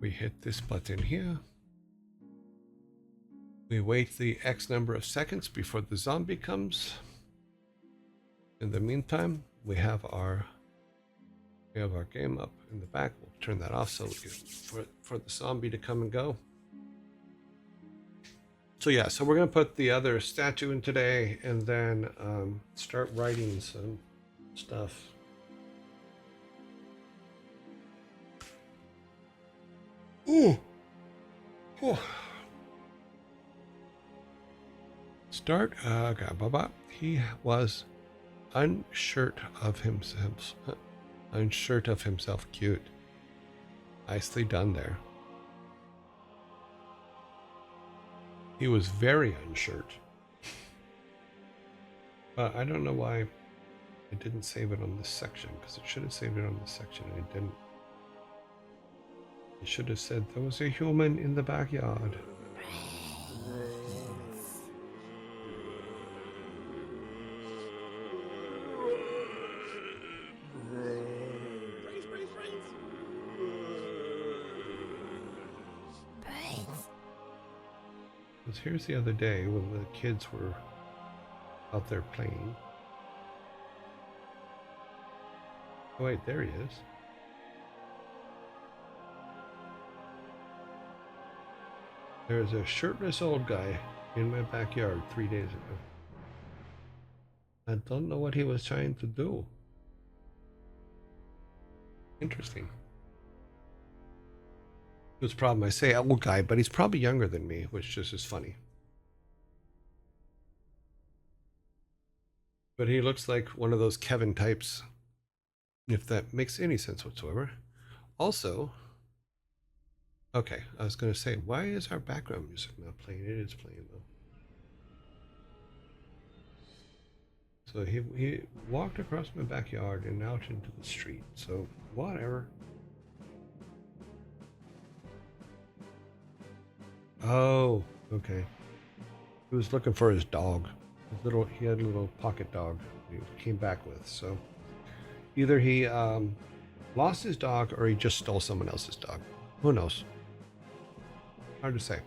We hit this button here. We wait the X number of seconds before the zombie comes. In the meantime, we have our game up in the back. We'll turn that off so we can, for the zombie to come and go. So yeah, so we're gonna put the other statue in today, and then start writing some stuff. Ooh. Oh. Start. Okay, Baba. He was unshirt of himself. Cute. Nicely done there. He was very unshirt. I don't know why I didn't save it on this section, because it should have saved it on this section and it didn't. It should have said there was a human in the backyard. Because here's the other day when the kids were out there playing. Oh wait, there he is. There's a shirtless old guy in my backyard 3 days ago. I don't know what he was trying to do. Interesting. This problem, I say old guy, but he's probably younger than me, which just is funny. But he looks like one of those Kevin types, if that makes any sense whatsoever. Also, okay, I was going to say, why is our background music not playing? It is playing though. So he walked across my backyard and out into the street. So whatever. Oh, okay. He was looking for his dog. He had a little pocket dog he came back with. So either he lost his dog or he just stole someone else's dog. Who knows? Hard to say.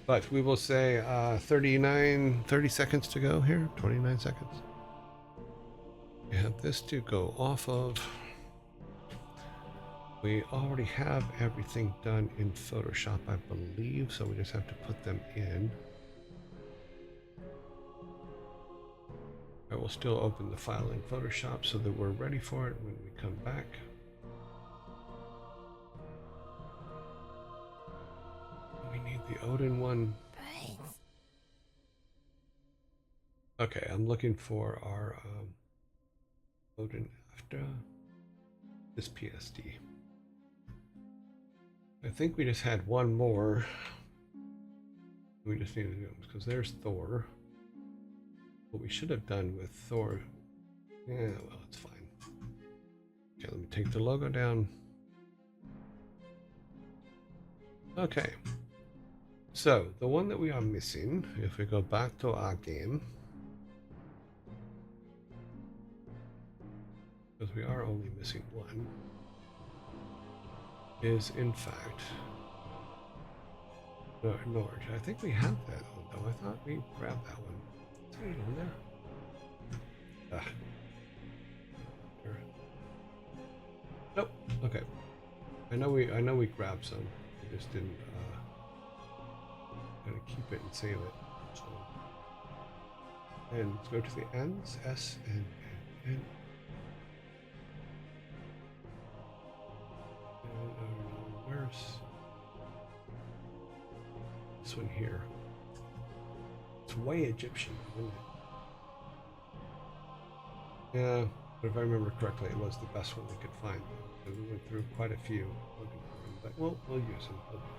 But we will say 30 seconds to go here. 29 seconds. We have this to go off of. We already have everything done in Photoshop, I believe, so we just have to put them in. I will still open the file in Photoshop so that we're ready for it when we come back. We need the Odin one. Okay, I'm looking for our Odin after this PSD. I think we just had one more. We just need to do it because there's Thor. What we should have done with Thor. Yeah, well, it's fine. Okay, let me take the logo down. Okay. So, the one that we are missing, if we go back to our game, because we are only missing one, is in fact Nord. I think we have that one though. I thought we grabbed that one. Is it on there? Nope. Okay. I know we grabbed some. We just didn't gonna keep it and save it. So, and let's go to the ends. S and N. Where's this one here? It's way Egyptian, isn't it? Yeah, but if I remember correctly, it was the best one we could find. We went through quite a few looking for them, but we'll use them. We'll be fine.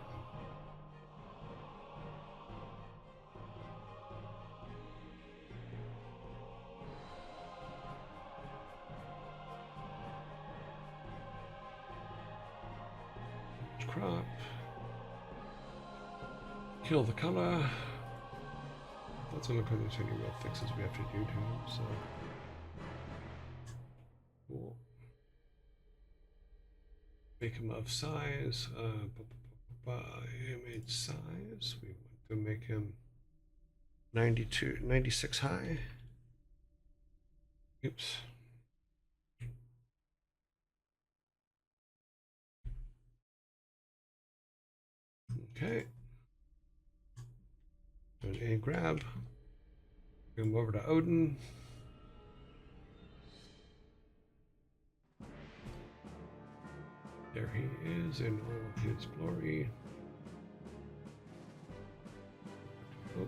Crop. Kill the color. Doesn't look like there's any real fixes we have to do to him, so we'll make him of size. image size. We want to make him 96 high. Oops. Okay. Do an A grab. Move over to Odin. There he is in all of his glory. Oh, we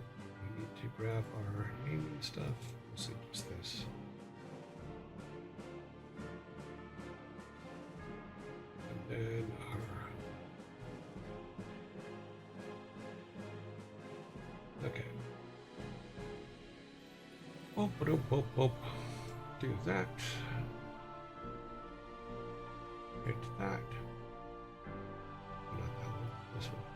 need to grab our naming stuff. We'll see just this. And then our... Okay. Do that. Hit that. Not that one. This one.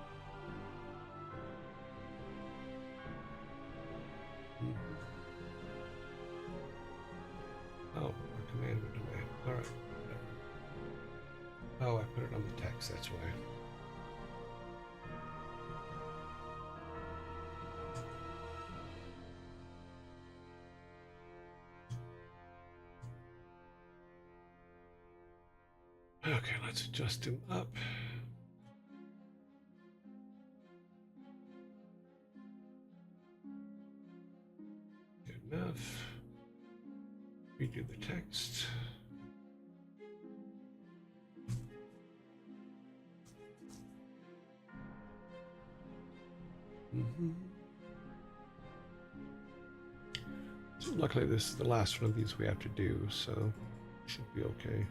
Oh, our command went away. All right. Whatever. Oh, I put it on the text. That's why. Okay, let's adjust him up. Good enough. Redo the text. So luckily this is the last one of these we have to do, so should be okay.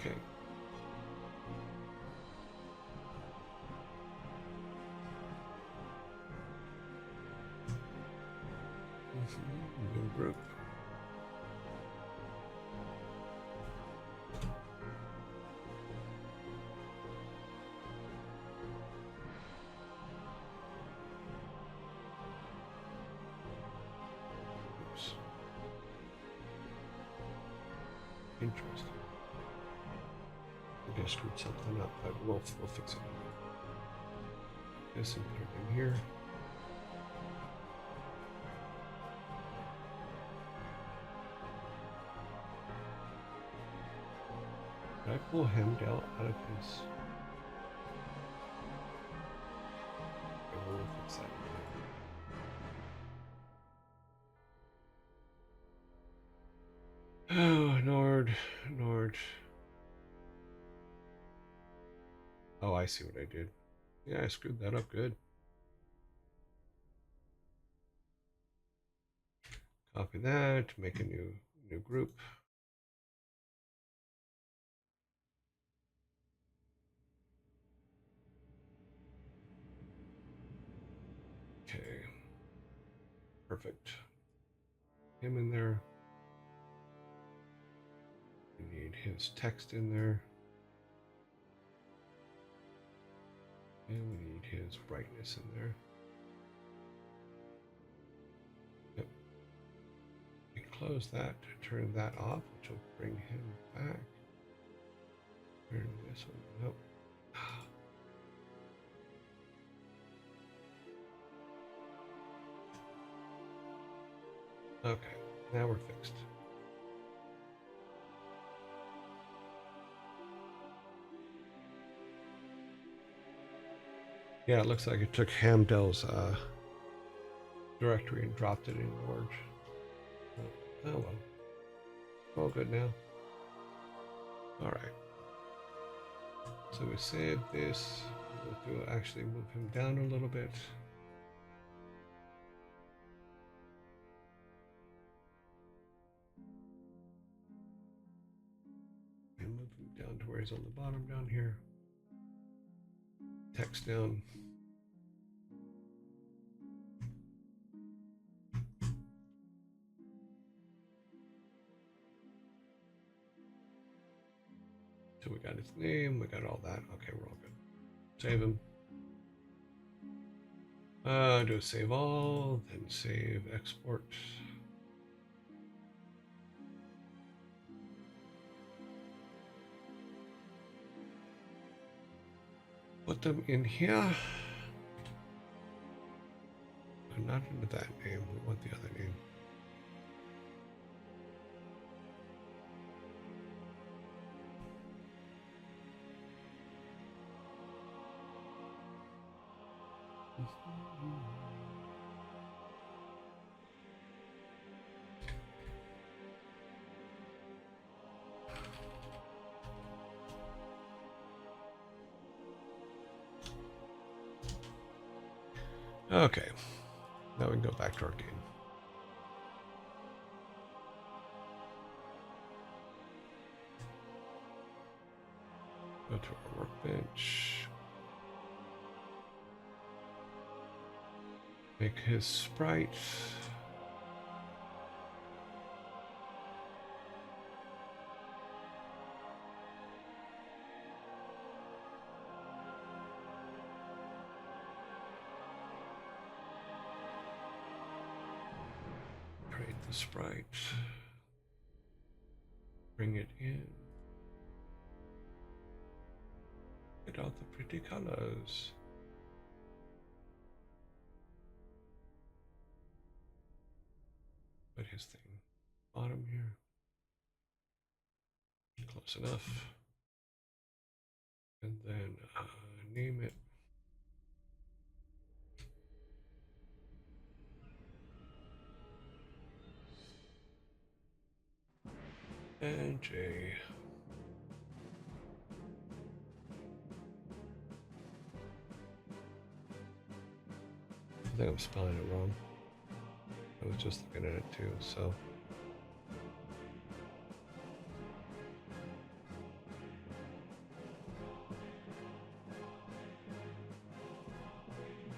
Okay. New group. Oops. Interesting. I just screwed something up, but we'll fix it. This and put it in here. Did I pull Hamdell out of his? Okay, we'll fix that. Oh, Nord. Oh, I see what I did. Yeah, I screwed that up good. Copy that, make a new group. Okay. Perfect. Him in there. We need his text in there. And we need his brightness in there. Yep. We close that, turn that off, which will bring him back. Turn this one. Nope. Okay, now we're fixed. Yeah, it looks like it took Hamdell's directory and dropped it in Word. Oh well. All good now. All right. So we saved this. We'll actually move him down a little bit. And move him down to where he's on the bottom down here. Text down. So we got his name, we got all that. Okay, we're all good. Save him. Do a save all, then save export. Put them in here. Not into that name. We want the other name. Okay, now we can go back to our game. Go to our workbench. Make his sprite. Create the sprite. Bring it in. Get out the pretty colors. Put his thing bottom here. Close enough. And then name it. And J. I think I'm spelling it wrong. I was just looking at it too, so.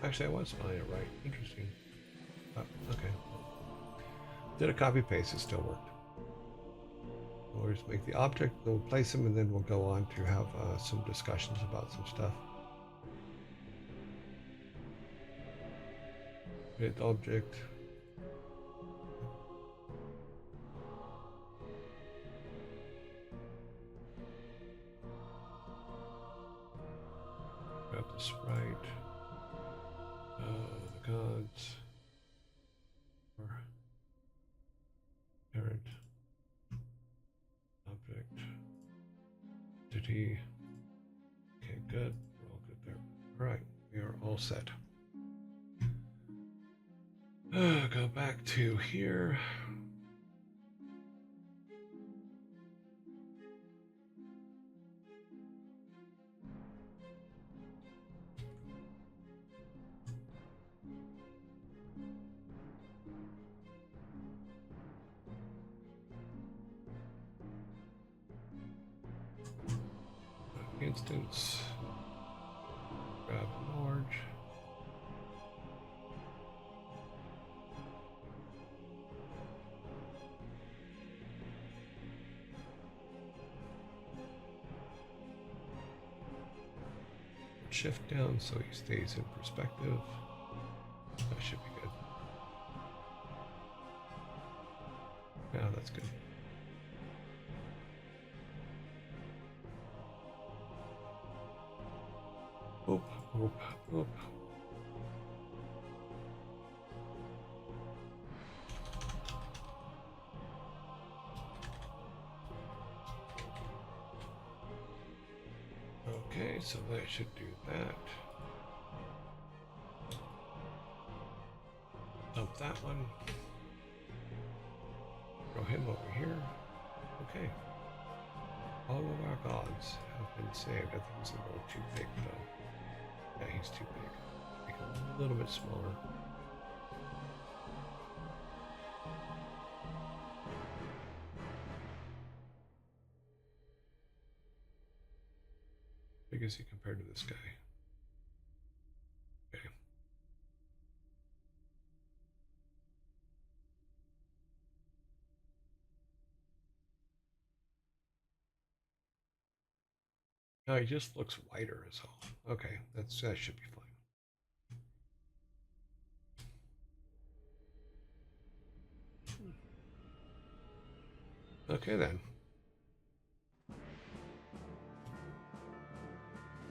Actually, I was spelling it right. Interesting. Oh, okay. Did a copy paste, it still worked. We'll just make the object, then we'll place them, and then we'll go on to have some discussions about some stuff. Create the object. Grab the sprite. The gods. Or parent. Object. Entity. Okay, good. We're all good there. All right, we are all set. Go back to here. Instance. Grab large. Shift down so he stays in perspective. That should be good. Yeah, that's good. Oop, oop, oop. Okay, so that should do that. Dump that one. Throw him over here. Okay. All of our gods have been saved. I think he's a little too big though. Yeah, he's too big. Make him a little bit smaller. How big is he compared to this guy? Okay. No, he just looks whiter as all. Okay, that should be fine. Okay then.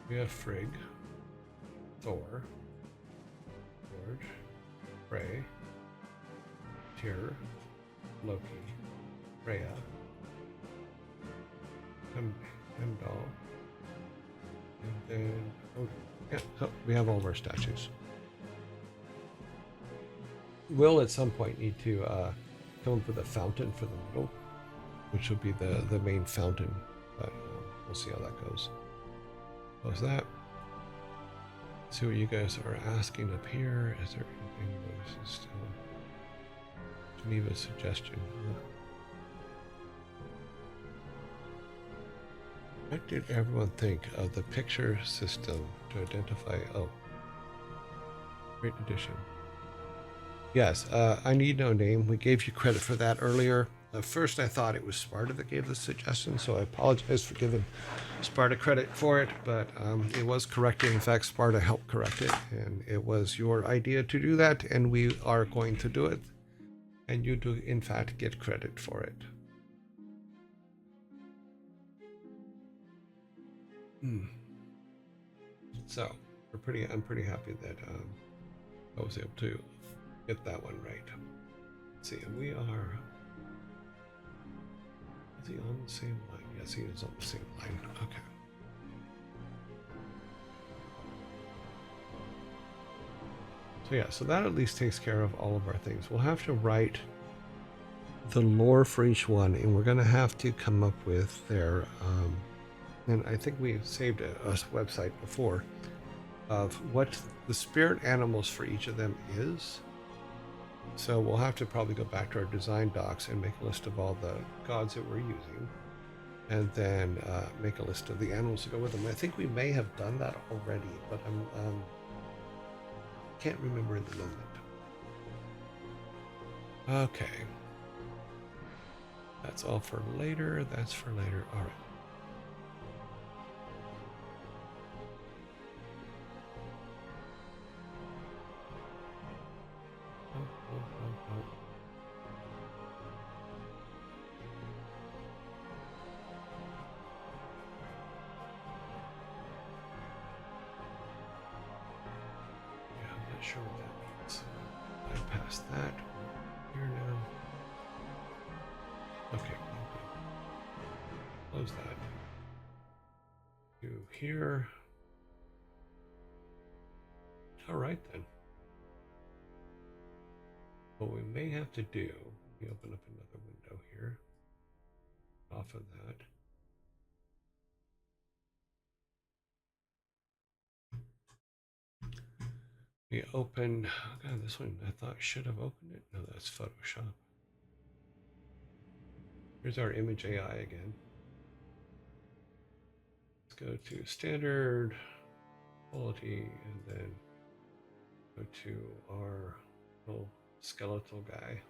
We have Frigg, Thor, George, Frey, Tyr, Loki, Freya, Heimdall, and then yeah, so we have all of our statues. We'll at some point need to come up with a fountain for the middle, which will be the main fountain, but we'll see how that goes. How's that? See what you guys are asking up here. Is there anything that is still Geneva's suggestion? What did everyone think of the picture system to identify? Oh, great addition. Yes, I need no name. We gave you credit for that earlier. At first, I thought it was Sparta that gave the suggestion, so I apologize for giving Sparta credit for it, but it was corrected. In fact, Sparta helped correct it, and it was your idea to do that, and we are going to do it, and you do, in fact, get credit for it. So, I'm pretty happy that I was able to get that one right. Let's see, we are. Is he on the same line? Yes, he is on the same line. Okay. So yeah, so that at least takes care of all of our things. We'll have to write the lore for each one, and we're going to have to come up with their. And I think we saved a website before of what the spirit animals for each of them is. So we'll have to probably go back to our design docs and make a list of all the gods that we're using, and then make a list of the animals to go with them. I think we may have done that already, but I'm can't remember in the moment. Okay, that's all for later. That's for later. All right. Sure what that means. Bypass that. Here now. Okay. Close that. Do here. All right then. What we may have to do, let me open up another window here. Off of that. We open, oh God, this one I thought should have opened it. No, that's Photoshop. Here's our image AI again. Let's go to standard, quality, and then go to our little skeletal guy.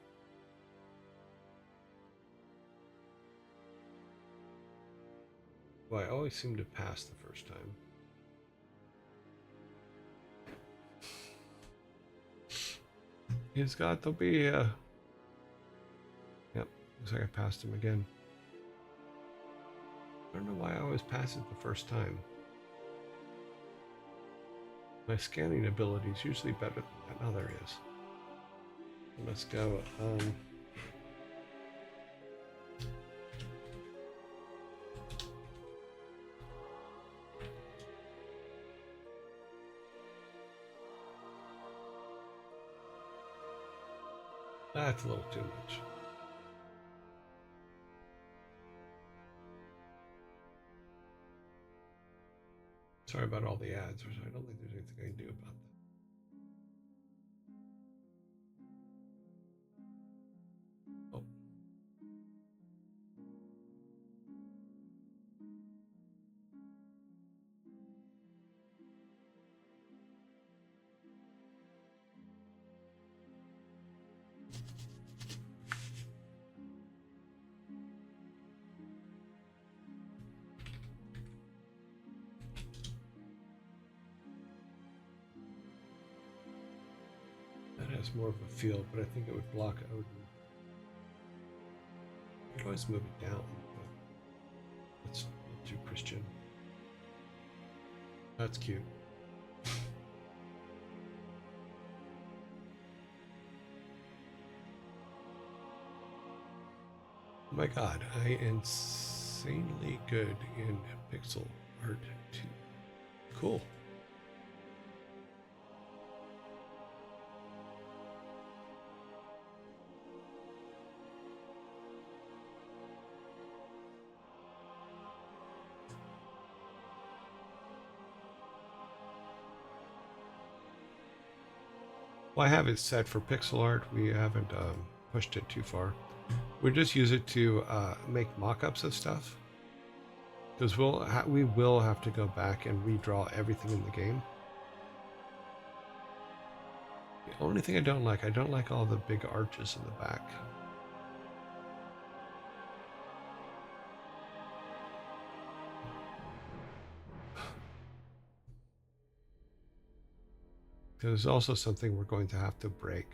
Well, I always seem to pass the first time. He's got to be yep, looks like I passed him again. I don't know why I always pass it the first time. My scanning ability is usually better than that. Now there is. Let's go. That's a little too much. Sorry about all the ads. I don't think there's anything I can do about that. Oh. has more of a feel, but I think it would block Odin. You could always move it down, but let's do Christian. That's cute. Oh my god, I insanely good in pixel art too. Cool. Well, I have it set for pixel art. We haven't pushed it too far. We just use it to make mock-ups of stuff, because we will have to go back and redraw everything in the game. The only thing I don't like all the big arches in the back. There's also something we're going to have to break.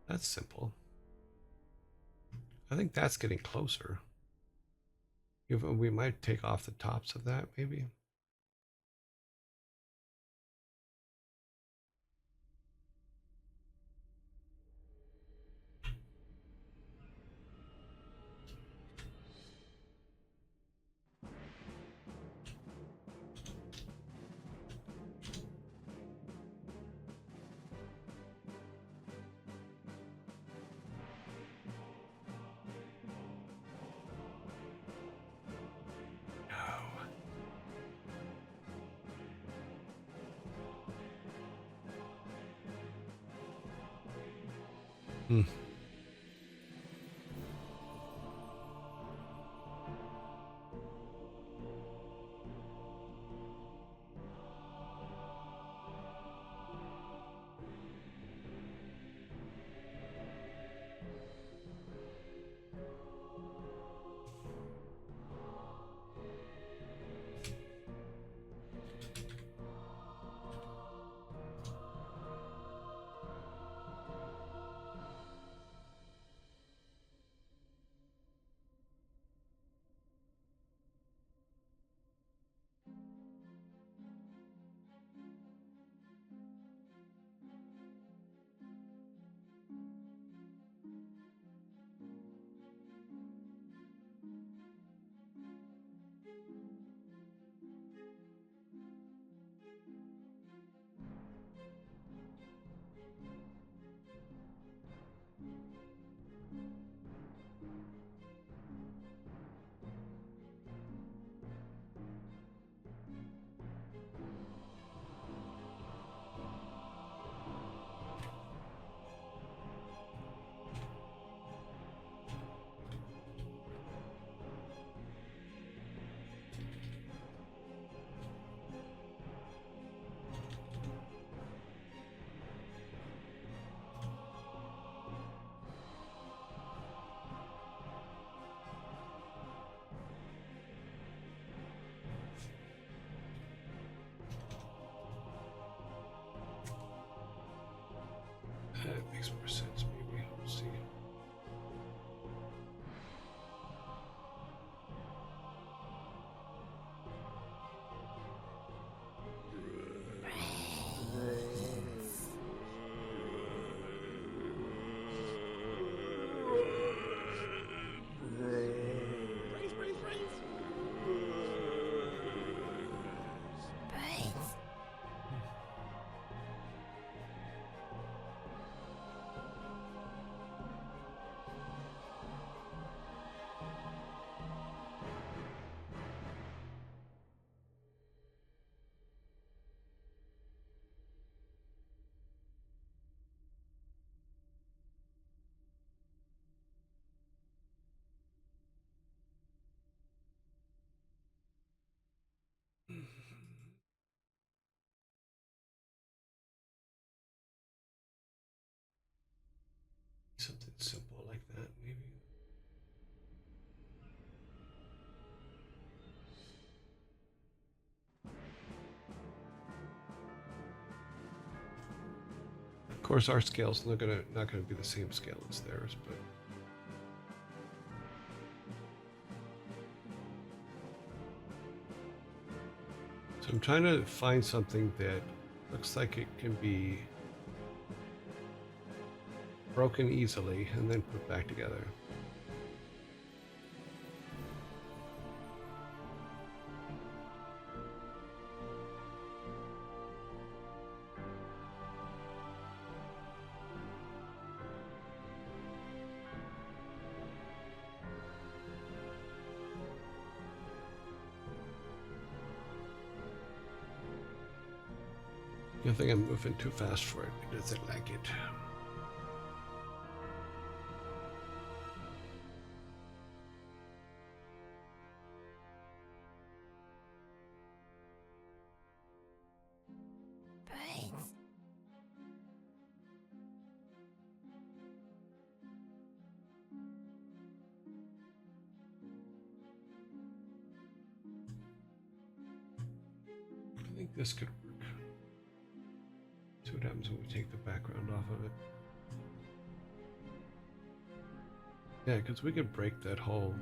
That's simple. I think that's getting closer. We might take off the tops of that, maybe. Hmm. That makes more sense, maybe. We'll see. course, our scale's not gonna be the same scale as theirs, but so I'm trying to find something that looks like it can be broken easily and then put back together. I think I'm moving too fast for it. It doesn't like it. Brains. I think this could work. See what happens when we take the background off of it. Yeah, because we could break that whole...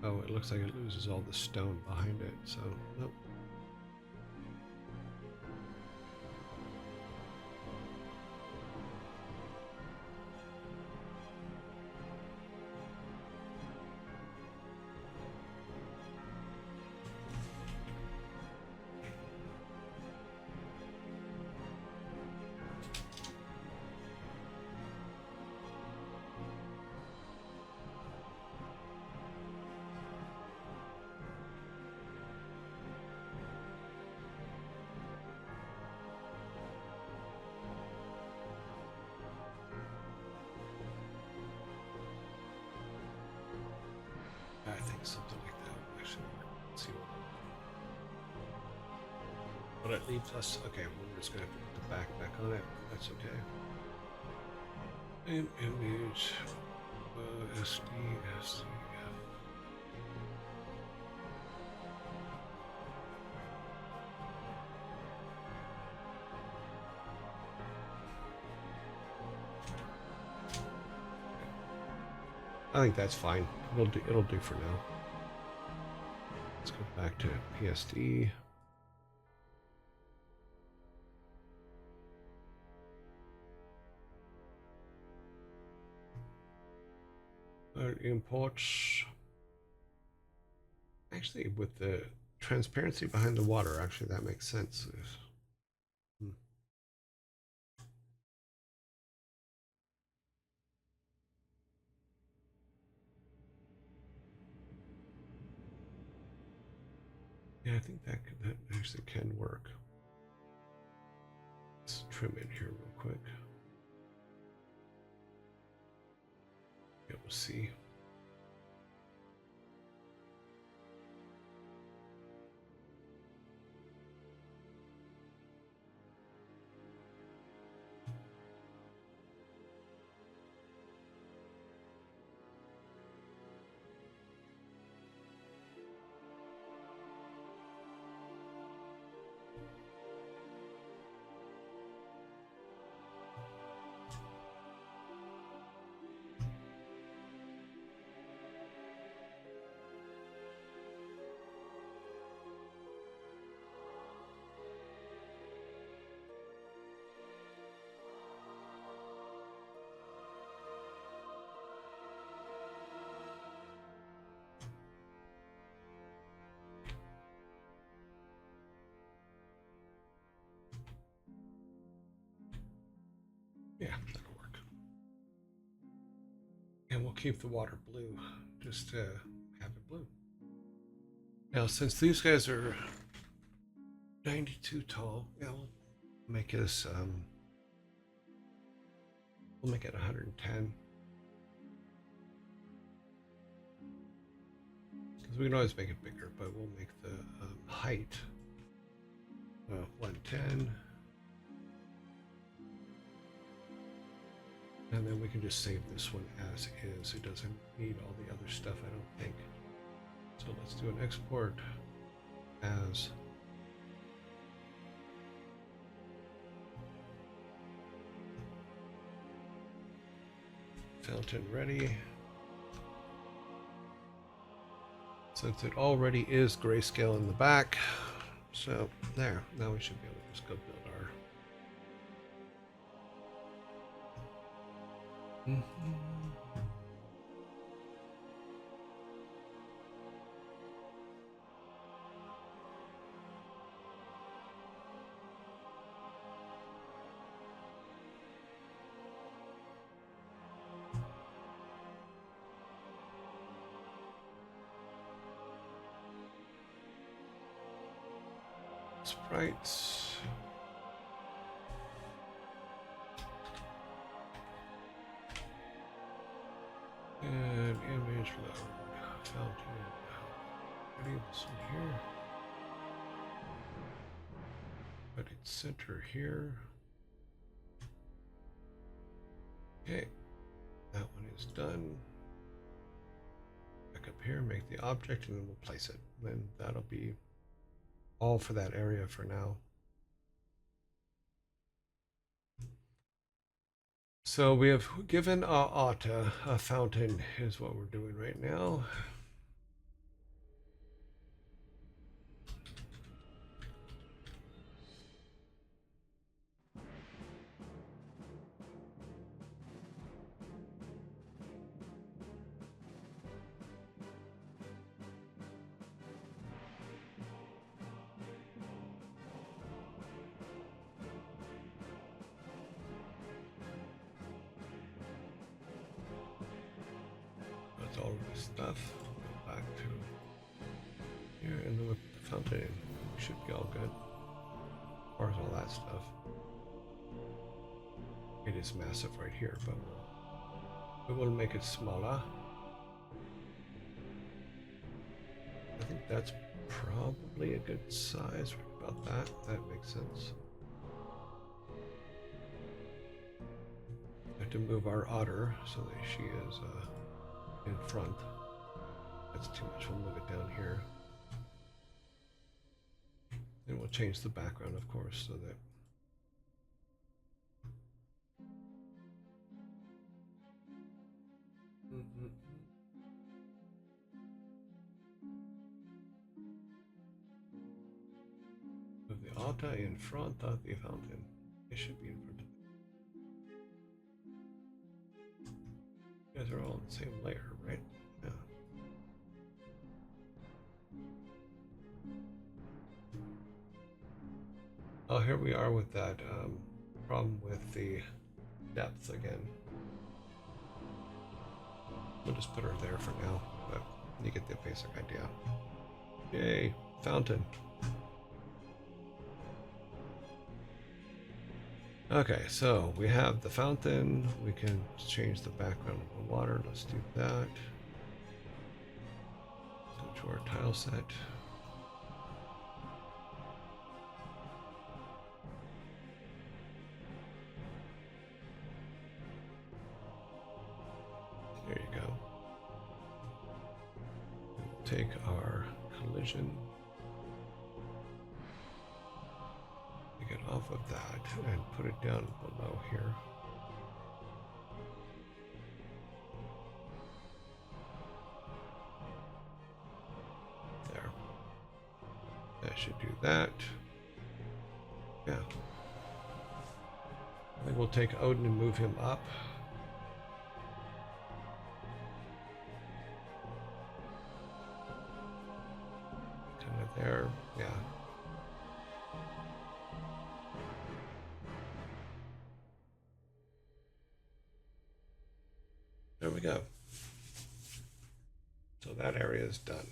Oh, it looks like it loses all the stone behind it, so nope. I think something like that would actually work. Let's see what it leaves us. Okay, we're just gonna have to put the back on it. That's okay. And image SD. I think that's fine. It'll do for now. Let's go back to PSD. Our imports. Actually, with the transparency behind the water, actually that makes sense. Hmm. Yeah, I think that actually can work. Let's trim in here real quick. Yeah, we'll see. Yeah, that'll work. And we'll keep the water blue, just to have it blue. Now, since these guys are 92 tall, yeah, we'll make us, we'll make it 110. Because we can always make it bigger, but we'll make the height 110. And then we can just save this one as is. It doesn't need all the other stuff, I don't think. So let's do an export as fountain ready. Since it already is grayscale in the back. So there, now we should be able to just go build our sprites. And image load. Fountain. Variables in here. But it's center here. Okay. That one is done. Back up here, make the object, and then we'll place it. Then that'll be all for that area for now. So we have given Auta a fountain is what we're doing right now. All of this stuff. Go back to here, and then with the fountain, we should be all good. As far as all that stuff. It is massive right here, but we will make it smaller. I think that's probably a good size. About that. That makes sense. I have to move our otter so that she is in front. That's too much. We'll move it down here. And we'll change the background, of course, so that move the altar in front of the fountain. It should be in front of it. You guys are all on the same layer, right? Yeah. Oh, here we are with that problem with the depth again. We'll just put her there for now, but you get the basic idea. Yay, fountain. Okay, so we have the fountain. We can change the background of the water. Let's do that. Go to our tile set. There you go. We'll take our collision. Get off of that and put it down below here. There. That should do that. Yeah. I think we'll take Odin and move him up. Kind of there. Yeah. There we go. So that area is done.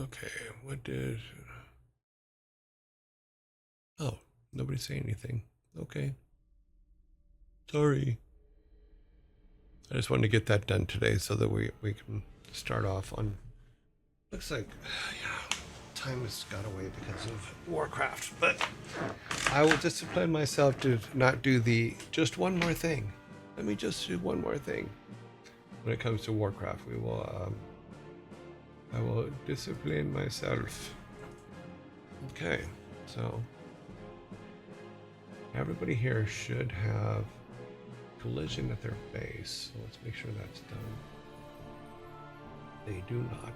Okay, what did... Oh, nobody say anything. Okay. Sorry. I just wanted to get that done today so that we can start off on... Looks like... Yeah. Time has got away because of Warcraft, but I will discipline myself to not do the just one more thing. Let me just do one more thing. When it comes to Warcraft, we will I will discipline myself Okay, so everybody here should have collision at their base. So let's make sure that's done. They do not.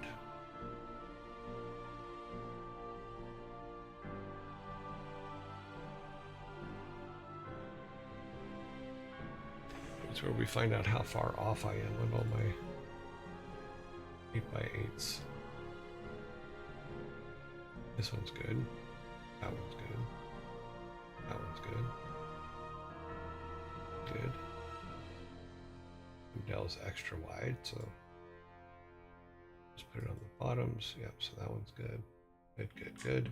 It's where we find out how far off I am on all my 8x8s. This one's good. That one's good. That one's good. Good. Dell's extra wide, so just put it on the bottoms. Yep, so that one's good. Good, good, good.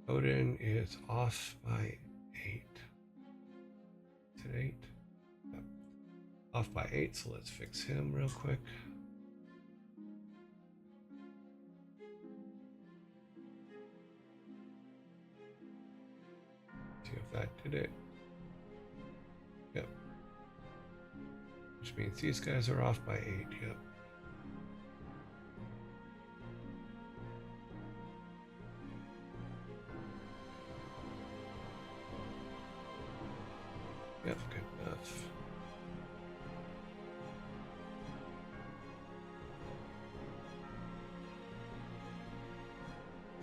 Odin is off by 8. Is it 8? Yep. Off by 8, so let's fix him real quick. See if that did it. Yep. Which means these guys are off by 8. Yep. Yep, good enough.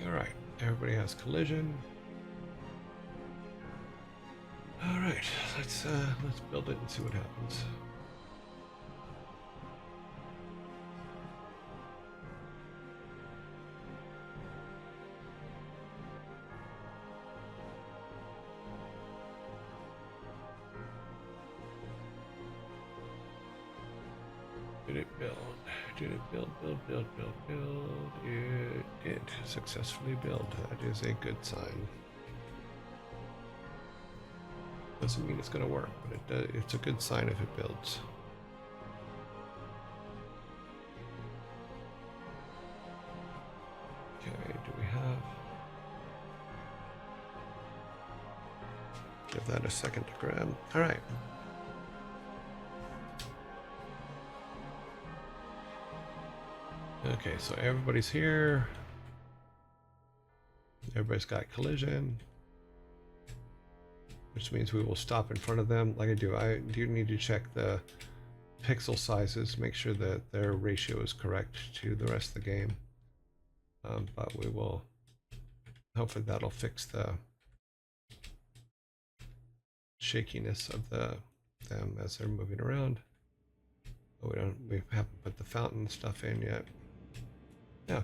All right, everybody has collision. All right, let's build it and see what happens. Did it build? Did it build? Build. It did successfully build. That is a good sign. Doesn't mean it's going to work, but it does, it's a good sign if it builds. Okay, do we have... Give that a second to grab. All right. Okay, so everybody's here. Everybody's got collision, which means we will stop in front of them. Like I do need to check the pixel sizes, make sure that their ratio is correct to the rest of the game. But we will, hopefully that'll fix the shakiness of them as they're moving around. Oh, we haven't put the fountain stuff in yet. Yeah.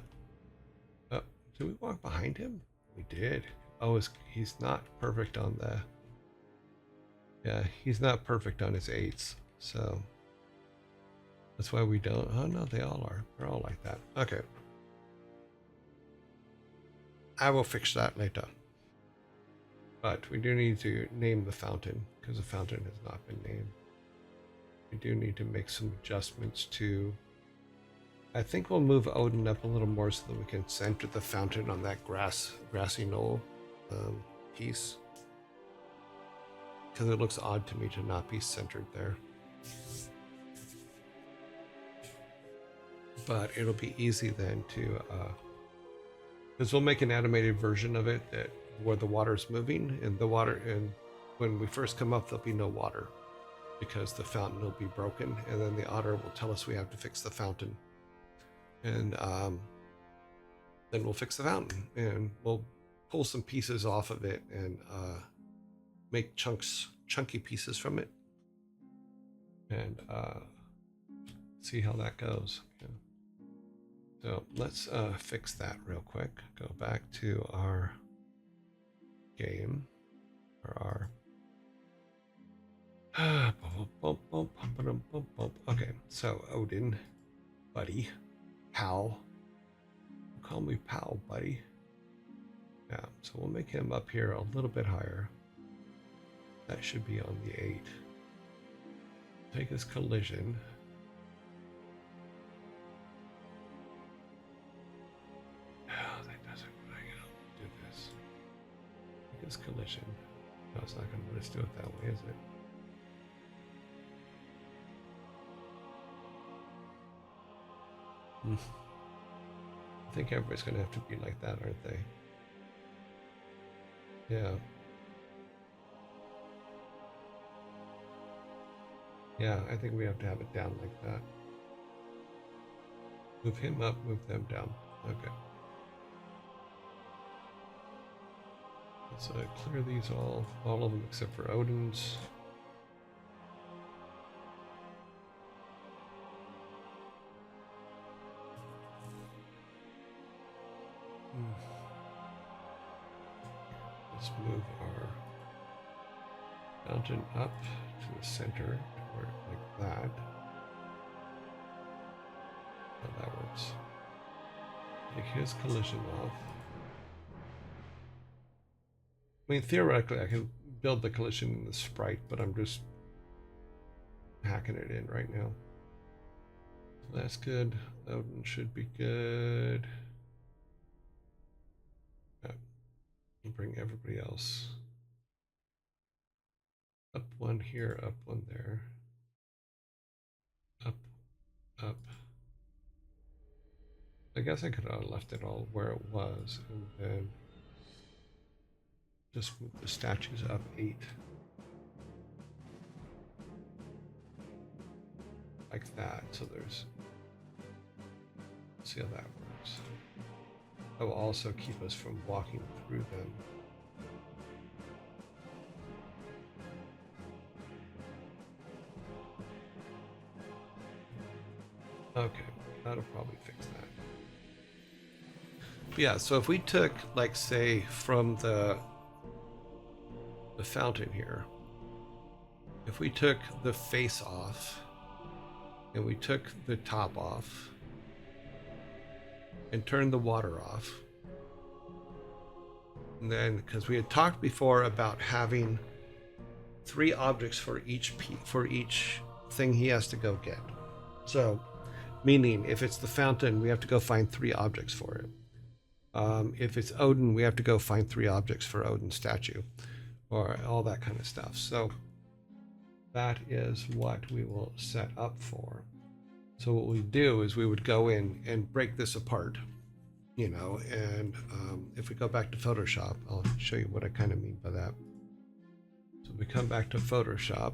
Did we walk behind him? We did. Oh, he's not perfect on the... Yeah, he's not perfect on his 8s, so that's why we don't... Oh, no, they all are. They're all like that. Okay. I will fix that later. But we do need to name the fountain, because the fountain has not been named. We do need to make some adjustments to... I think we'll move Odin up a little more so that we can center the fountain on that grassy knoll piece. Because it looks odd to me to not be centered there. But it'll be easy then to... because we'll make an animated version of it that where the water's moving, and when we first come up there'll be no water because the fountain will be broken, and then the otter will tell us we have to fix the fountain. And then we'll fix the fountain, and we'll pull some pieces off of it and make chunky pieces from it, and see how that goes. Yeah. So let's fix that real quick. Go back to our game, or our okay, so Odin, buddy, pal. Call me pal, buddy. Yeah, so we'll make him up here a little bit higher. That should be on the 8. Take his collision. Oh, that doesn't really do this. Take his collision. No, it's not going to let us do it that way, is it? I think everybody's going to have to be like that, aren't they? Yeah. Yeah, I think we have to have it down like that. Move him up, move them down. Okay. So I clear these all of them except for Odin's. Let's move our fountain up to the center, or like that. Oh, that works. Take his collision off. I mean, theoretically, I can build the collision in the sprite, but I'm just hacking it in right now. So that's good. Odin should be good. Bring everybody else up one here, up one there, up, up. I guess I could have left it all where it was and then just move the statues up 8. Like that, so there's, see how that works. That will also keep us from walking through them. Okay, that'll probably fix that. But yeah, so if we took, like, say, from the fountain here, if we took the face off and we took the top off and turned the water off, and then because we had talked before about having 3 objects for each thing he has to go get. So meaning if it's the fountain, we have to go find 3 objects for it. If it's Odin, we have to go find 3 objects for Odin's statue, or all that kind of stuff. So that is what we will set up for. So what we do is we would go in and break this apart, you know, and if we go back to Photoshop, I'll show you what I kind of mean by that. So we come back to Photoshop.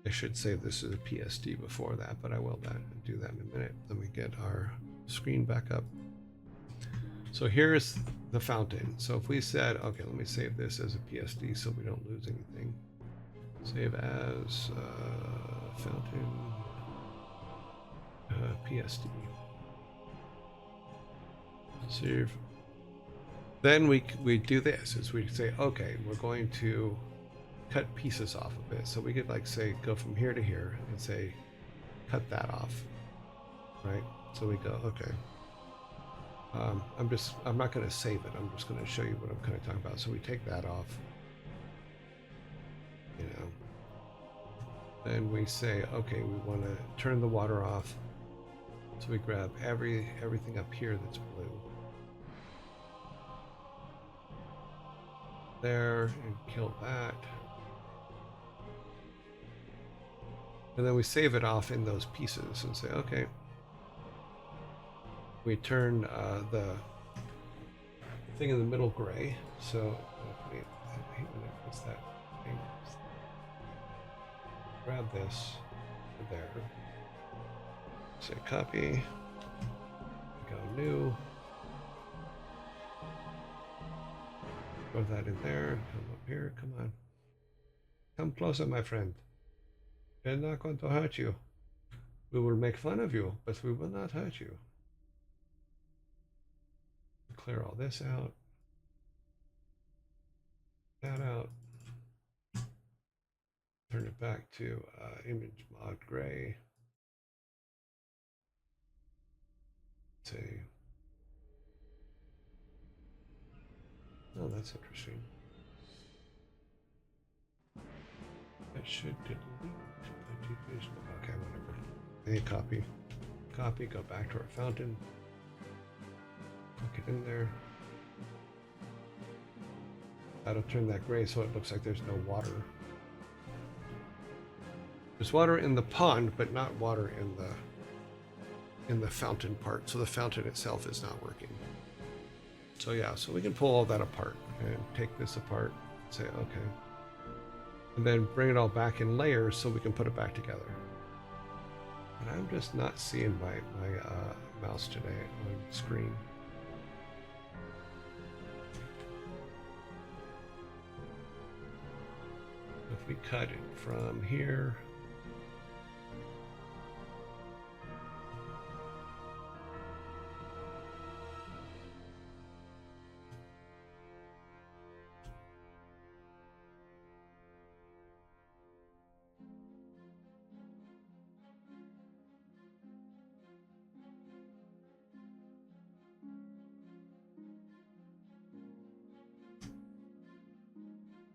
I should say this is a PSD before that, but I will do that in a minute. Let me get our screen back up. So here's the fountain. So if we said, okay, let me save this as a PSD so we don't lose anything. Save as fountain PSD. Save. Then we do this, is we say, okay, we're going to cut pieces off of it. So we could, like, say, go from here to here and say, cut that off, right? So we go, okay. I'm not going to save it. I'm just going to show you what I'm kind of talking about. So we take that off, you know. Then we say, okay, we want to turn the water off. So we grab everything up here that's blue. There, and kill that. And then we save it off in those pieces and say, okay. We turn the thing in the middle gray. So I hate when it puts that thing. Grab this there. Say copy. Go new. Throw that in there. Come up here. Come on. Come closer, my friend. They're not going to hurt you. We will make fun of you, but we will not hurt you. Clear all this out. That out. Turn it back to image mod gray. Say, oh, that's interesting. That should delete. Okay, whatever. Any copy. Copy, go back to our fountain. Click it in there. That'll turn that gray so it looks like there's no water. There's water in the pond, but not water in the fountain part. So the fountain itself is not working. So yeah, so we can pull all that apart and take this apart and say, okay. And then bring it all back in layers so we can put it back together. And I'm just not seeing my mouse today on screen. If we cut it from here,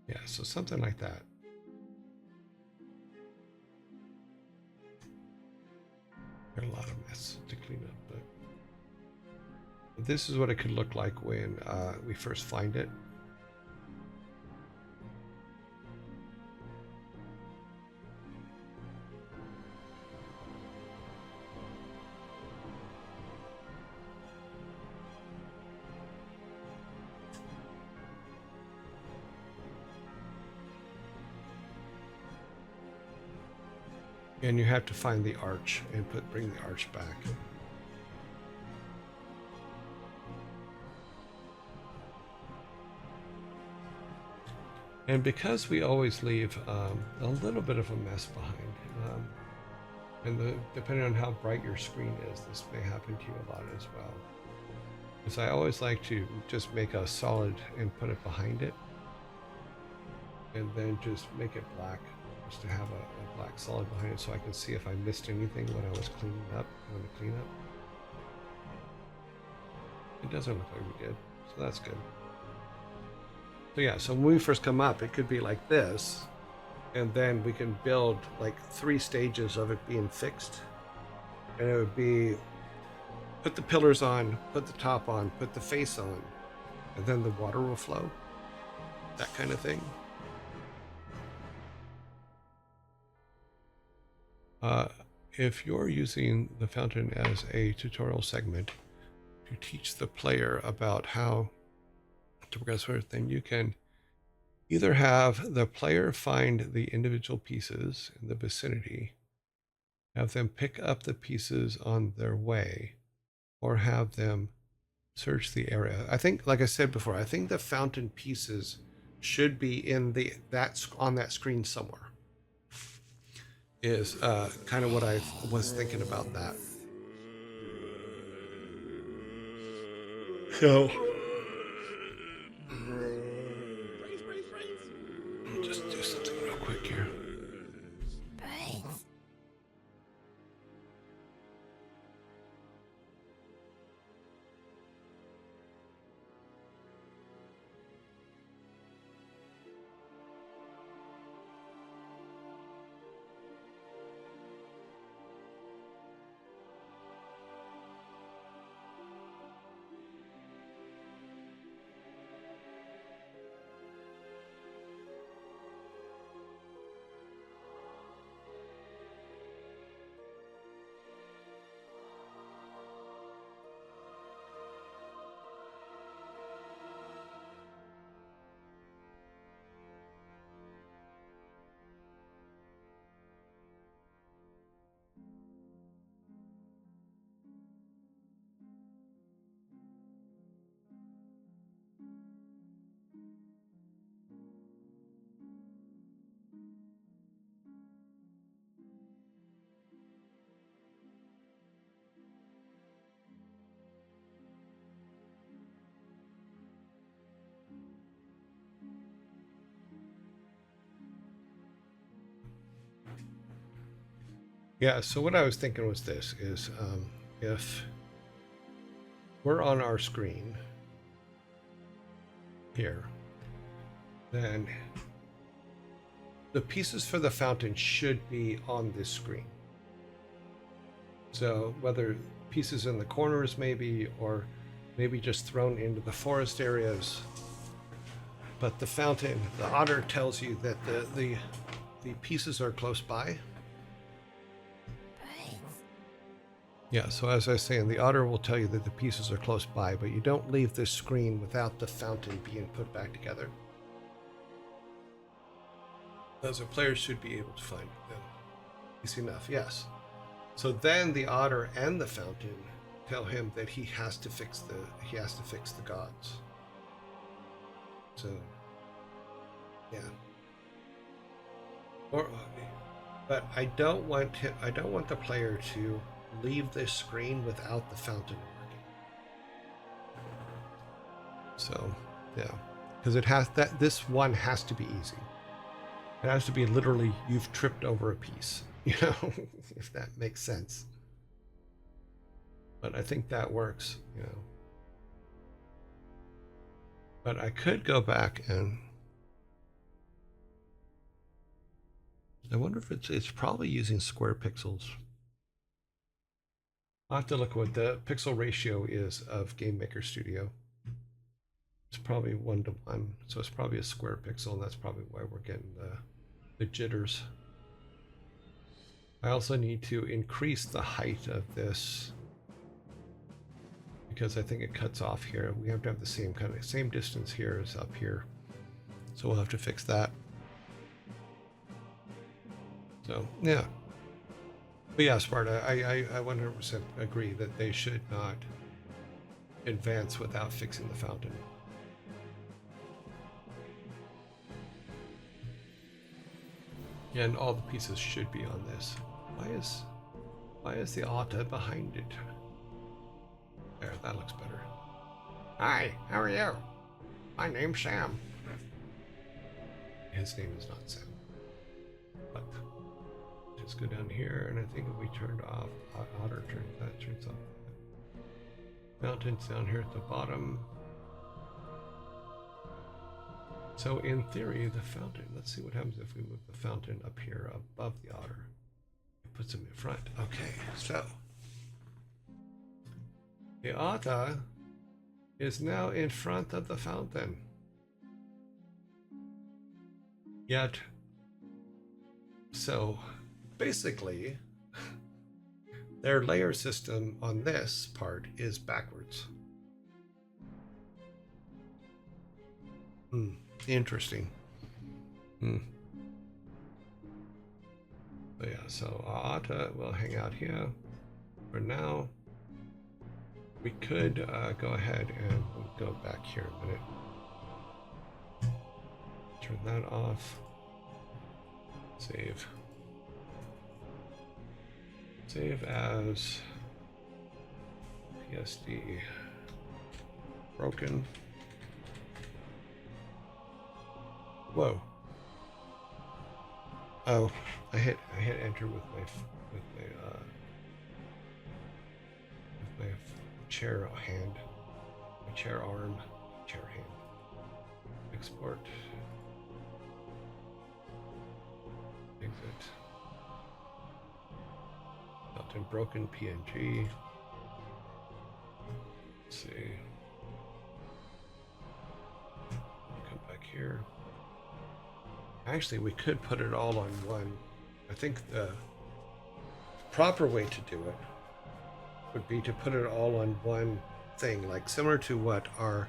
yeah, so something like that. Got a lot of mess to clean up, but this is what it could look like when we first find it. And you have to find the arch and bring the arch back. And because we always leave a little bit of a mess behind, and depending on how bright your screen is, this may happen to you a lot as well. Because I always like to just make a solid and put it behind it, and then just make it black, just to have a black solid behind it so I can see if I missed anything when I was cleaning up, doing the cleanup. It doesn't look like we did, so that's good. So yeah, so when we first come up, it could be like this, and then we can build like 3 stages of it being fixed. And it would be, put the pillars on, put the top on, put the face on, and then the water will flow. That kind of thing. If you're using the fountain as a tutorial segment to teach the player about how to progress forward, then you can either have the player find the individual pieces in the vicinity, have them pick up the pieces on their way, or have them search the area. I think, like I said before, I think the fountain pieces should be in on that screen somewhere. Is kind of what I was thinking about that. So I'll just do something real quick here. Yeah, so what I was thinking was this, is if we're on our screen here, then the pieces for the fountain should be on this screen. So whether pieces in the corners maybe, or maybe just thrown into the forest areas, but the fountain, the otter tells you that the pieces are close by. Yeah, so as I was saying, the otter will tell you that the pieces are close by, but you don't leave this screen without the fountain being put back together. As a player should be able to find it then. Easy enough, yes. So then the otter and the fountain tell him that he has to fix the gods. So yeah. But I don't want the player to leave this screen without the fountain working. So yeah. Because this one has to be easy. It has to be literally you've tripped over a piece, if that makes sense. But I think that works, But I could go back and I wonder if it's probably using square pixels. I'll have to look what the pixel ratio is of GameMaker Studio. It's probably 1:1, so it's probably a square pixel, and that's probably why we're getting the jitters. I also need to increase the height of this because I think it cuts off here. We have to have the same distance here as up here, so we'll have to fix that. So yeah, but yeah, Sparta, I 100% agree that they should not advance without fixing the fountain. And all the pieces should be on this. Why is the otter behind it? There, that looks better. Hi, how are you? My name's Sam. His name is not Sam. But just go down here, and I think if we turned off otter turns off. Fountain's down here at the bottom. So in theory, the fountain, let's see what happens if we move the fountain up here above the otter. It puts him in front. Okay, so the otter is now in front of the fountain. Yet, so basically, their layer system on this part is backwards. Interesting. So yeah, so Aata will hang out here for now. We could go ahead and we'll go back here a minute. Turn that off. Save. Save as PSD broken. Whoa. Oh, I hit enter with my chair hand, my chair arm, chair hand. Export. Exit. Fountain broken PNG. Let's see. Come back here. Actually, we could put it all on one. I think the proper way to do it would be to put it all on one thing, like similar to what our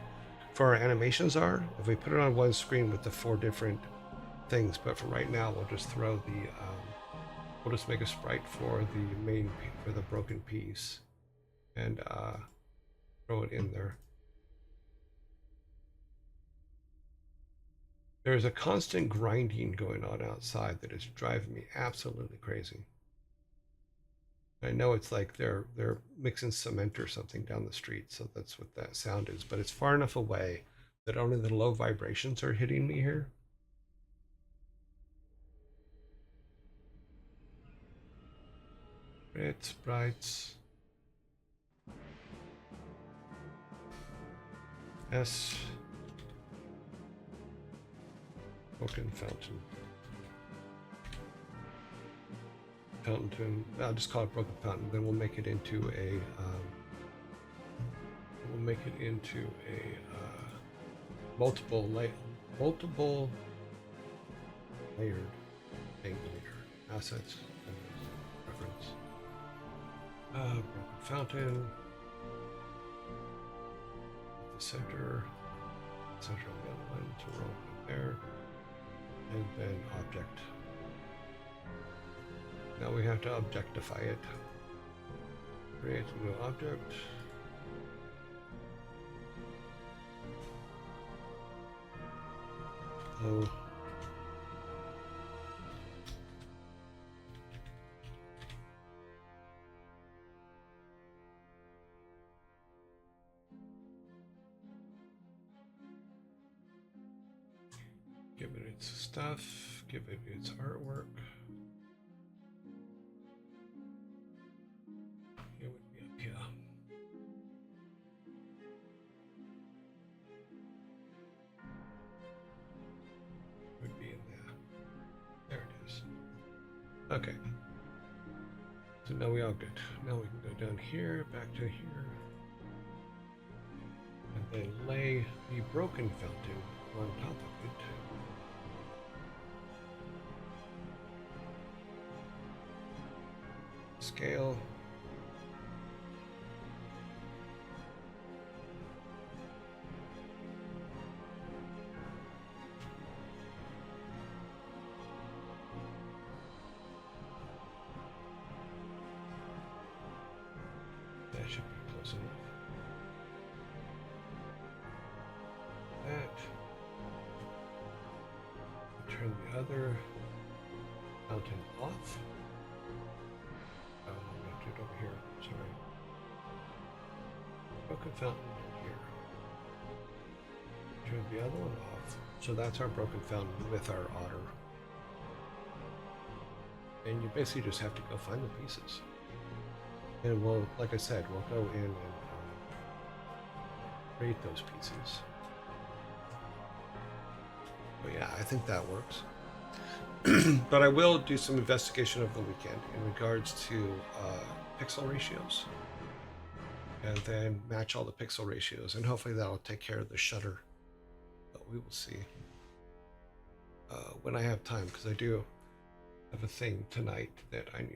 animations are. If we put it on one screen with the 4 different things, but for right now, we'll just throw the we'll just make a sprite for the broken piece and throw it in there. There's a constant grinding going on outside that is driving me absolutely crazy. I know it's like they're mixing cement or something down the street, so that's what that sound is, but it's far enough away that only the low vibrations are hitting me here. Red sprites. S. Broken fountain. Fountain. I'll just call it broken fountain. Then we'll make it into a. Multiple layered thing later. Assets. Reference. Broken fountain. The center of the other one, so we're open there. And then object. Now we have to objectify it. Create a new object. Oh. Give it its stuff, give it its artwork. It would be up here. Would be in there. There it is. Okay. So now we all good. Now we can go down here, back to here. And then lay the broken fountain on top of it. Scale. That should be close enough. That. Turn the other fountain off. Over here, sorry. Broken fountain here. Turn the other one off. So that's our broken fountain with our otter. And you basically just have to go find the pieces. And we'll, like I said, we'll go in and create those pieces. But yeah, I think that works. But I will do some investigation over the weekend in regards to pixel ratios, and then match all the pixel ratios, and hopefully that'll take care of the shutter. But we will see when I have time, because I do have a thing tonight that I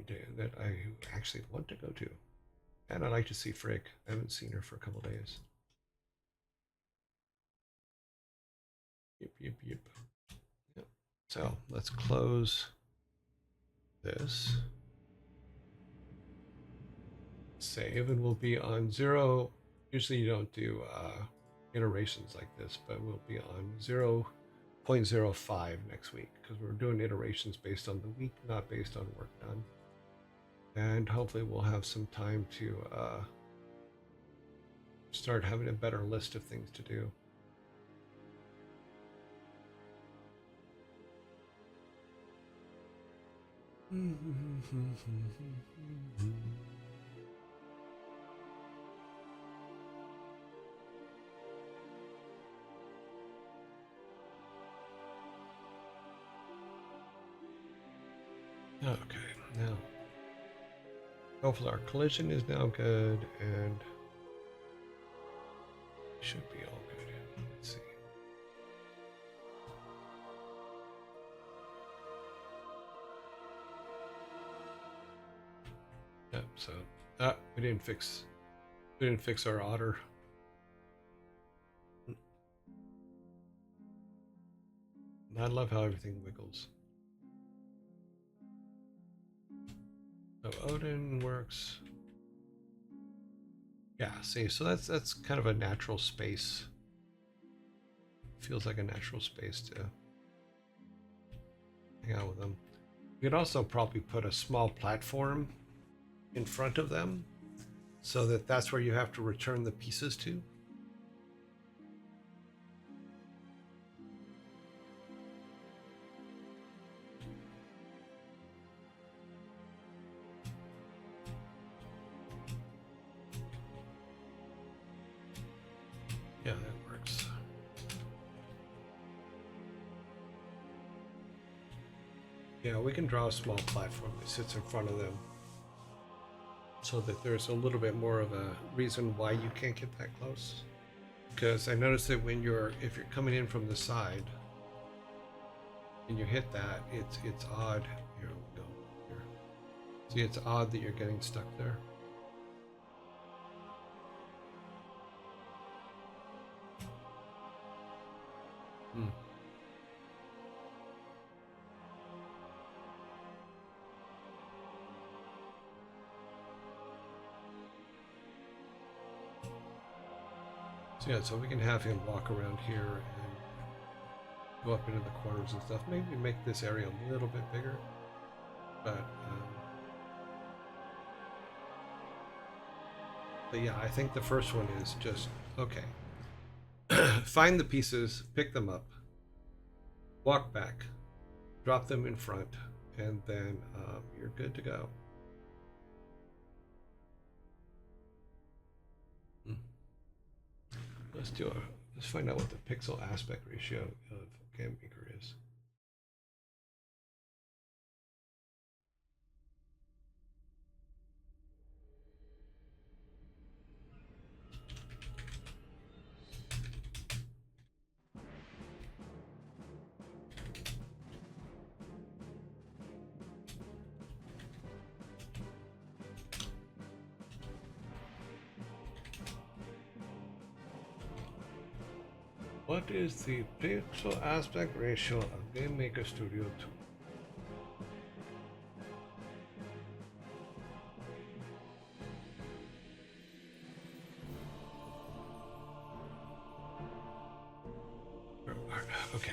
actually want to go to, and I'd like to see Frigg. I haven't seen her for a couple days. Yep. So let's close this. Save, and we'll be on 0. Usually you don't do iterations like this, but we'll be on 0.05 next week, because we're doing iterations based on the week, not based on work done. And hopefully we'll have some time to start having a better list of things to do. Okay, now hopefully our collision is now good, and should be all good. Let's see. Yep, so we didn't fix our otter. I love how everything wiggles. So Odin works. Yeah, see, so that's kind of a natural space. Feels like a natural space to hang out with them. You could also probably put a small platform in front of them, so that's where you have to return the pieces to. Yeah, that works. Yeah, we can draw a small platform that sits in front of them, so that there's a little bit more of a reason why you can't get that close. Because I noticed that if you're coming in from the side and you hit that, it's odd. Here we go. Here. See, it's odd that you're getting stuck there. Hmm. So yeah, so we can have him walk around here and go up into the corners and stuff. Maybe make this area a little bit bigger, but yeah, I think the first one is just okay. Find the pieces, pick them up, walk back, drop them in front, and then you're good to go. Hmm. Let's find out what the pixel aspect ratio of GameMaker is. What is the pixel aspect ratio of GameMaker Studio 2? Okay.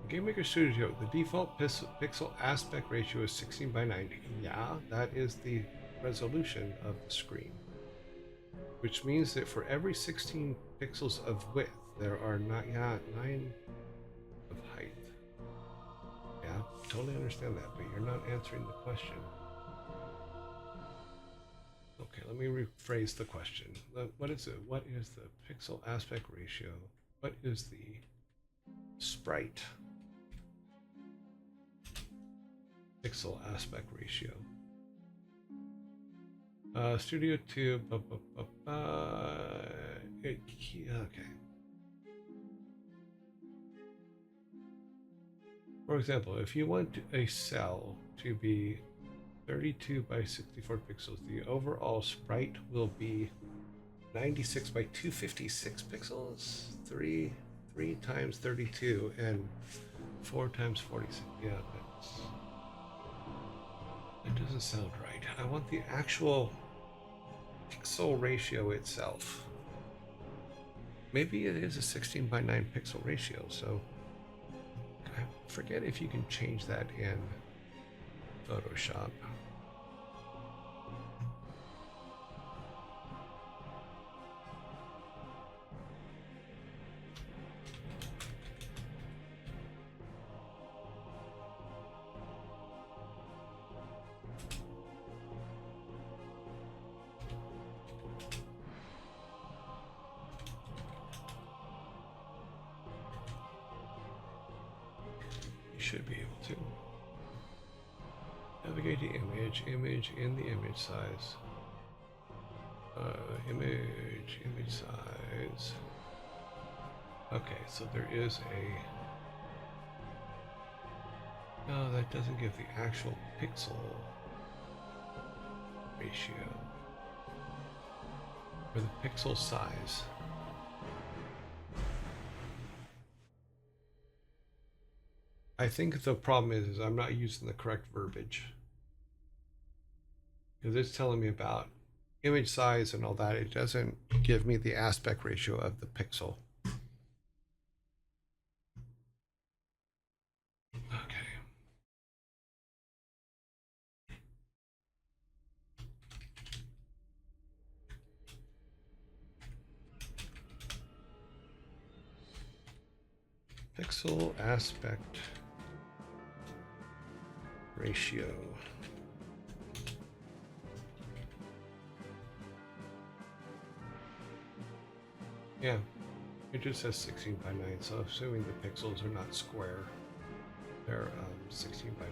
GameMaker Studio, the default pixel aspect ratio is 16 by 90. Yeah, that is the resolution of the screen. Which means that for every 16 pixels of width, there are not, yeah, 9 of height. Yeah, totally understand that, but you're not answering the question. Okay, let me rephrase the question. What is it? What is the pixel aspect ratio? What is the sprite pixel aspect ratio? Studio 2, okay. For example, if you want a cell to be 32 by 64 pixels, the overall sprite will be 96 by 256 pixels, 3 times 32, and 4 times 46. Yeah, that doesn't sound right. I want the actual pixel ratio itself. Maybe it is a 16 by 9 pixel ratio, so I forget if you can change that in Photoshop. Should be able to navigate the image in the image size, image size. Okay, so there is no, that doesn't give the actual pixel ratio or the pixel size. I think the problem is I'm not using the correct verbiage. Because it's telling me about image size and all that. It doesn't give me the aspect ratio of the pixel. Okay. Pixel aspect ratio. Yeah, it just says 16 by 9, so assuming the pixels are not square, they're 16 by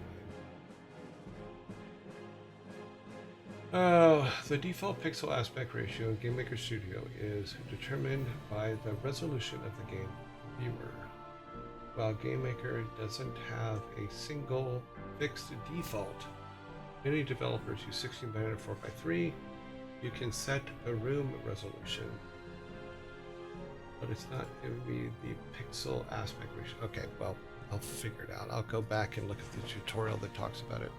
9. The default pixel aspect ratio in GameMaker Studio is determined by the resolution of the game viewer. While GameMaker doesn't have a single fixed default, many developers use 16 by 9 or 4 by 3. You can set a room resolution. but it's not giving me the pixel aspect ratio. Okay, well, I'll figure it out. I'll go back and look at the tutorial that talks about it.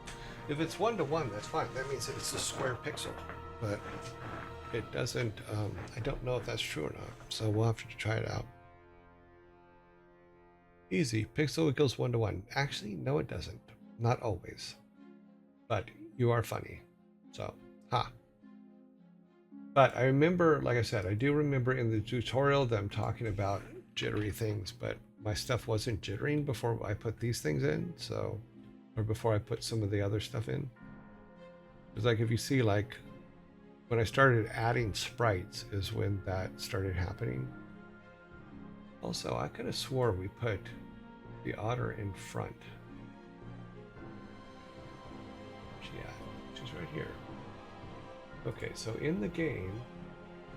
If it's 1:1, that's fine. That means that it's a square pixel, but it doesn't, I don't know if that's true or not, so we'll have to try it out. Easy, pixel equals 1:1. Actually, no, it doesn't. Not always. But you are funny. So, ha. But I remember, like I said, I do remember in the tutorial them talking about jittery things, but my stuff wasn't jittering before I put these things in, so, or before I put some of the other stuff in. It's like if you see, like, when I started adding sprites is when that started happening. Also, I could have swore we put the otter in front. She's right here. Okay, so in the game,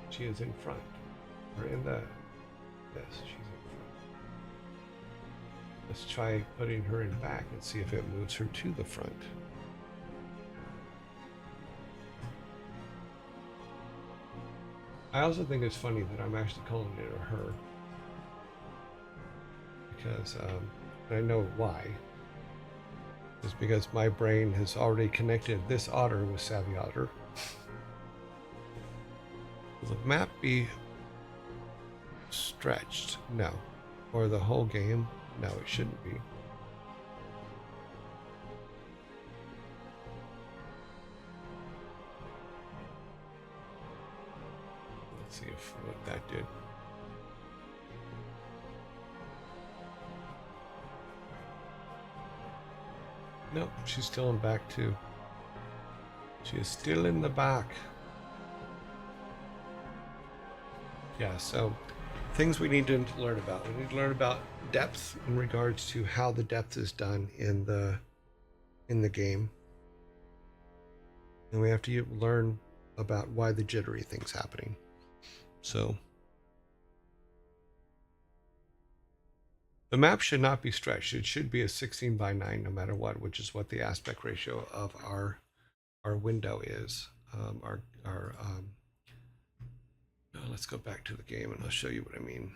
she is in front. Or in the... Yes, she's in front. Let's try putting her in back and see if it moves her to the front. I also think it's funny that I'm actually calling it a her. Because, I know why. It's because my brain has already connected this otter with Savvy Otter. Will the map be stretched? No. Or the whole game? No, it shouldn't be. Let's see if what that did. Nope, she's still in back too. She is still in the back. Yeah, so things we need to learn about. We need to learn about depth in regards to how the depth is done in the game. And we have to learn about why the jittery thing's happening. So the map should not be stretched. It should be a 16:9 no matter what, which is what the aspect ratio of our window is. Let's go back to the game and I'll show you what I mean.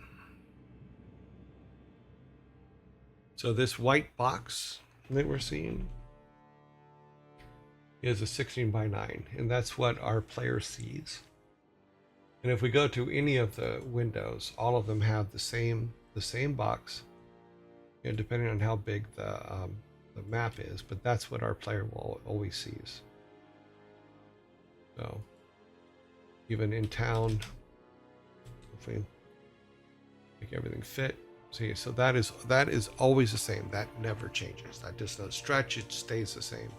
So this white box that we're seeing is a 16:9, and that's what our player sees. And if we go to any of the windows, all of them have the same box, you know, depending on how big the map is, but that's what our player will always sees. So even in town, if we make everything fit, see, so that is always the same. That never changes. That does not stretch. It stays the same.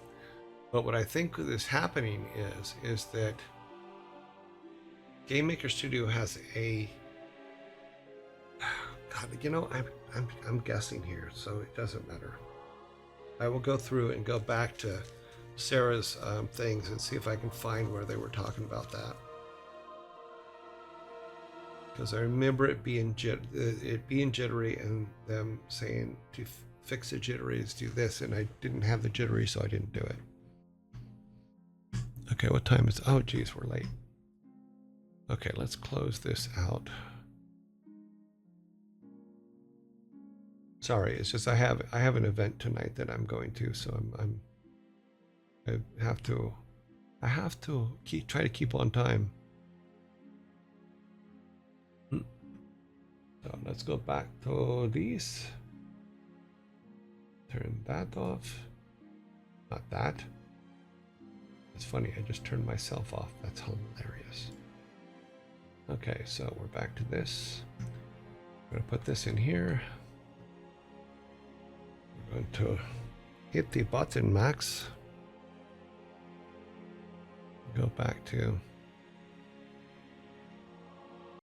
But what I think is happening is that Game Maker Studio has a God, you know, I'm guessing here, so it doesn't matter. I will go through and go back to Sarah's things and see if I can find where they were talking about that. Because I remember it being jittery and them saying to fix the jitteries, do this, and I didn't have the jittery, so I didn't do it. Okay, what time is it? Oh, geez, we're late. Okay, let's close this out. Sorry, it's just I have an event tonight that I'm going to, so I have to try to keep on time. So let's go back to these. Turn that off. Not that. It's funny, I just turned myself off. That's hilarious. Okay, so we're back to this. I'm gonna put this in here. We're going to hit the button, Max. Go back to